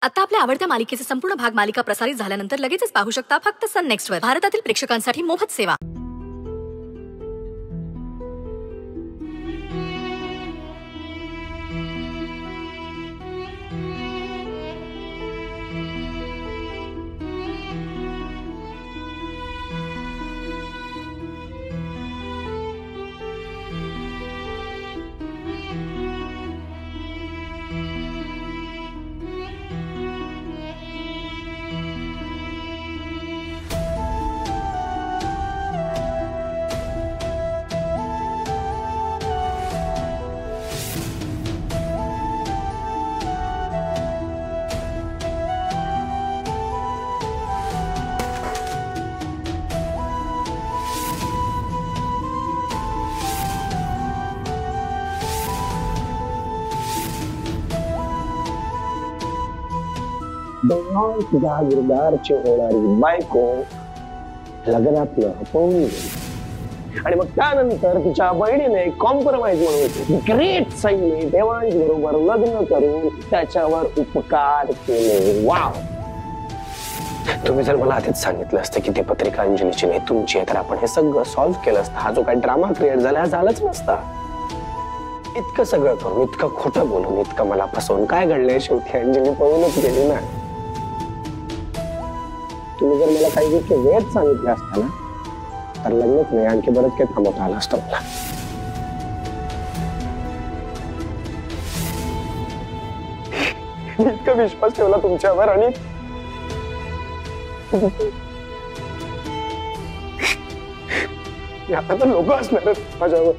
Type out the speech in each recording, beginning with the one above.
आता आपल्या आवडत्या मालिकेचे संपूर्ण भाग मालिका प्रसारित झाल्यानंतर लगेचच पाहू शकता फक्त सन नेक्स्ट वर. भारतातील प्रेक्षकांसाठी मोफत सेवा. तुझ्या गिरदारची होणारी बायको लग्नात पळून गेली आणि मग त्यानंतर तिच्या बहिणीने कॉम्प्रोमाइज म्हणून ग्रेट साईने देवांश बरोबर लग्न करून त्याच्यावर उपकार केले. वाव. तुम्ही जर मला आधीच सांगितलं असतं की ती पत्रिका अंजलीची नाही तुमची आहे तर आपण हे सगळं सॉल्व्ह केलं असतं. हा जो काही ड्रामा क्रिएट झाला झालाच नसता. इतकं सगळं करून इतकं खोटं बोलून इतकं मला फसवून काय घडलंय शेवटी अंजली पळूनच गेली ना. तुम्ही जर मला काही गोष्टी वेळेत सांगितल्या असता ना तर लग्नच नाही आणखी बरंच काही थांबवता आलं असतं मला. इतका विश्वास ठेवला तुमच्यावर आणि आता तर लोक असणार माझ्यावर.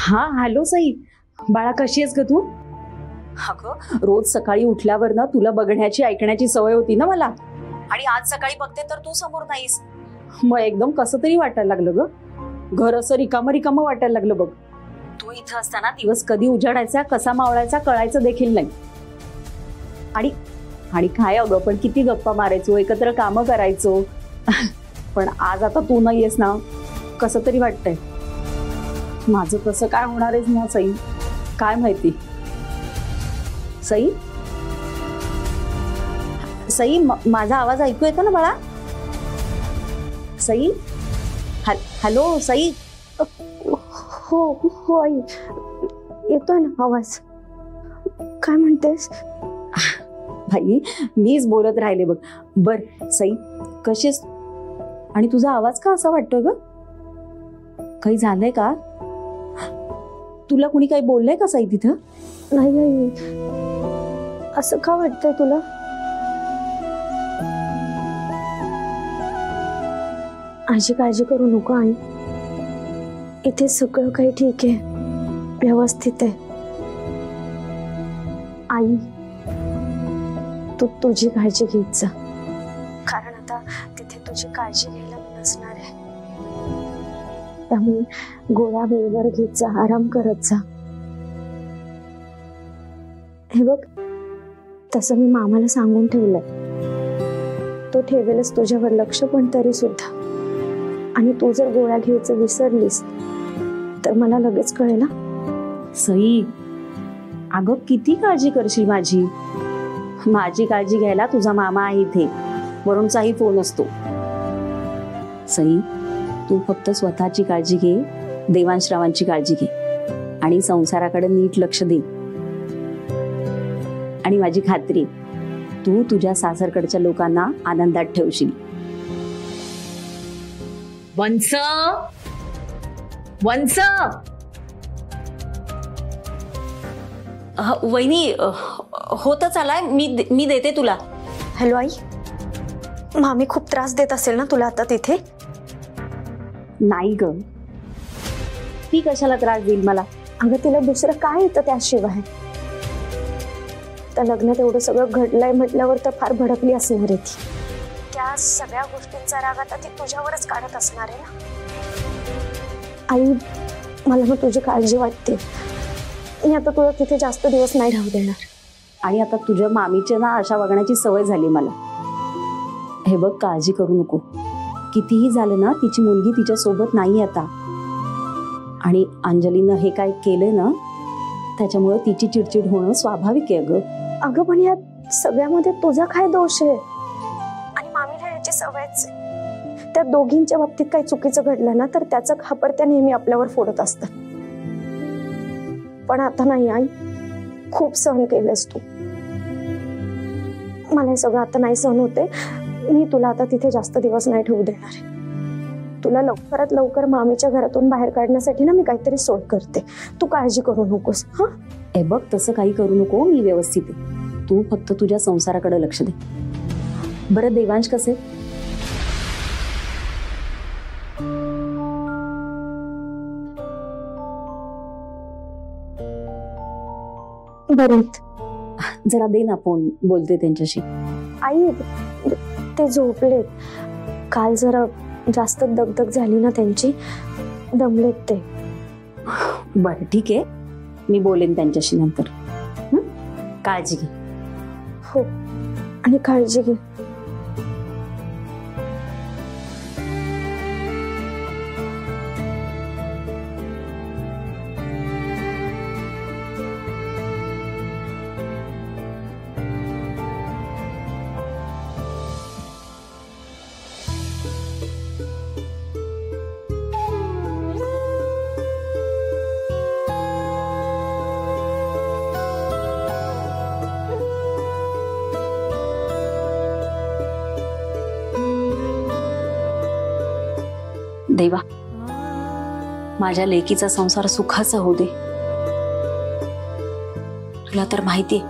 हा हॅलो सई. बाळा कशी आहेस ग तू? अगं रोज सकाळी उठल्यावर ना तुला बघण्याची ऐकण्याची सवय होती ना मला आणि आज सकाळी बघते तर तू समोर नाहीस. मग एकदम कसं तरी वाटायला लागलं ग. घर असं रिकामं रिकामं वाटायला लागलं बघ. तू इथं असताना दिवस कधी उजाडायचा कसा मावळायचा कळायचं देखील नाही. आणि आणि काय अगं पण किती गप्पा मारायचो एकत्र कामं करायचो. पण आज आता तू नाहीयेस ना कसं तरी वाटतंय. माझं कसं काय होणार आहेस ना सई काय माहिती. सई सई माझा आवाज ऐकू येतो ना बाळा? सई हॅलो सई. हो हो आई येतोय ना आवाज. काय म्हणतेस? भाई मीच बोलत राहिले बघ. बर सई कशीस आणि तुझा आवाज का असा वाटतोय ग? काही झालंय का? तुला कुणी काही बोललंय का सई तिथं? नाही नाही असं का वाटतंय तुला? आजी काळजी करू नको आई. इथे सगळं काही ठीक आहे व्यवस्थित आहे. आई तू तुझी काळजी घेत जा कारण आता तिथे तुझी काळजी घ्यायला मी नसणार आहे. त्यामुळे गोळ्या वेळेवर घेत जा आराम करत जा. हे बघ तसं मी मामाला सांगून ठेवलंय. तो ठेवेलच तुझ्यावर लक्ष पण तरी सुद्धा. आणि तू जर गोळ्या घ्यायचं विसरलीस तर मला लगेच कळेल ना. सई, अगं किती काळजी करशील माझी. माझी काळजी घ्यायला तुझा मामा आहे इथे, वरूनचाही फोन असतो. सई, तू फक्त स्वतःची काळजी घे, देवांश्रावांची काळजी घे आणि संसाराकडे नीट लक्ष दे. आणि माझी खात्री, तू तुझ्या सासरकडच्या लोकांना आनंदात ठेवशील. वंस, वंस. वहिनी, होतच आलाय, मी देते तुला. हॅलो आई, मामी खूप त्रास देत असेल ना तुला आता तिथे? नाही ग, ती कशाला त्रास देईल मला. अगं तिला दुसरं काय येतं त्याशिवाय? त्या लग्नात एवढं सगळं घडलंय म्हटल्यावर तर फार भडकली असणार आहे ती. त्या सगळ्या गोष्टींचा राग आता ती तुझ्यावरच काढत असणार आहे ना. आई, मला मग तुझी काळजी वाटते. मी आता तुला तिथे जास्त दिवस नाही राहू देणार. आणि आता तुझ्या मामीच्या ना अशा वागण्याची सवय झाली मला. हे बघ, काळजी करू नको. कितीही झालं ना, तिची मुलगी तिच्या सोबत नाही आता. आणि अंजलीनं हे काय केलंय ना, त्याच्यामुळे तिची चिडचिड होणं स्वाभाविक आहे ग. अगं पण या सगळ्यामध्ये तुझा काय दोष आहे? आणि मामीला याची सवयच आहे. त्या दोघींच्या बाबतीत काही चुकीचं घडलं ना तर त्याचं खापर त्या नेहमी आपल्यावर फोडत असतात. पण आता नाही आई, खूप सहन केलंस तू. मला हे सगळं आता नाही सहन होते. मी तुला आता तिथे जास्त दिवस नाही ठेवू देणार. तुला लवकरात लवकर मामीच्या घरातून बाहेर काढण्यासाठी ना मी काहीतरी सोय करते. तू काळजी करू नकोस. हा, हे बघ, तसं काही करू नको, मी व्यवस्थित आहे. तू फक्त तुझ्या संसाराकडे लक्ष दे. बरं, देवांश कसे? बरेत. जरा दे ना फोन, बोलते त्यांच्याशी. आई, ते झोपलेत. काल जरा जास्त दगदग झाली ना त्यांची, दमलेत ते. बरं, ठीक आहे, मी बोलेन त्यांच्याशी नंतर. काळजी घे. हो, आणि काळजी घे. देवा, माझ्या लेकीचा संसार सुखाचा होऊ दे. तुला तर माहितीये